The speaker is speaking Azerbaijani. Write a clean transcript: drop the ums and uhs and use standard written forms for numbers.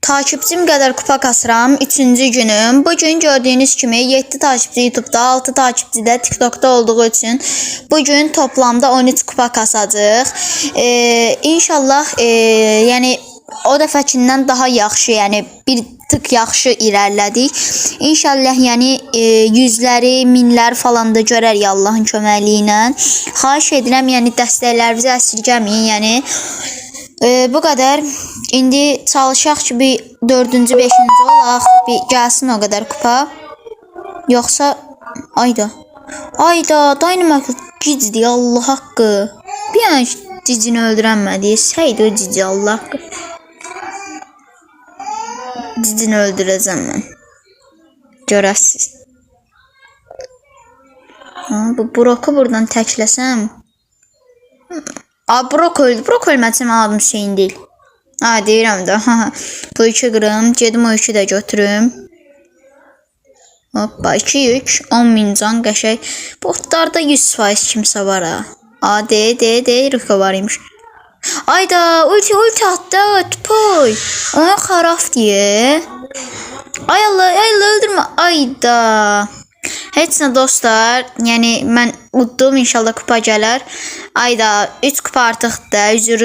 takipçim qədər kupa kasıram. 3-cü günüm. Bugün gördüyünüz kimi 7 takipçi YouTube'da, 6 takipçi də TikTok'da olduğu üçün bugün toplamda 13 kupa kasacağıq. İnşallah yəni o dəfəkindən daha yaxşı, yəni bir tık yaxşı irəlilədik. İnşallah yəni yüzləri, minlər falan da görərik Allahın köməkliyi ilə. Xahiş edirəm, yəni dəstəklərinizi əsirgəməyin, yəni bu qədər. İndi çalışaq ki bir 4-cü, 5-ci olaq, bir gəlsin o qədər kupa. Yoxsa ayda Dynamite gizdi Allah haqqı. Bir an cicini öldürənmədi. Səydi o cici Allah haqqı. Cicini öldürəcəm mən. Görəsiz. Bu Brock'u buradan təkləsəm. Brock öldü. Brock ölməsəm adım Hüseyin deyil. Deyirəm də. Bu 2 qırım. Gedim o 2 də götürüm. Hoppa 2 yük. 10.000 can qəşəng. Botlarda 100% kimsə var ha. Rıko var imiş. Ayda ulti attı. Tüpoy. Ona xaraf diye. Ay Allah öldürmə. Ayda. Heç nə dostlar. Yəni mən uddum, inşallah kupa gələr. Ayda 3 kupa artıqdır. Üzürü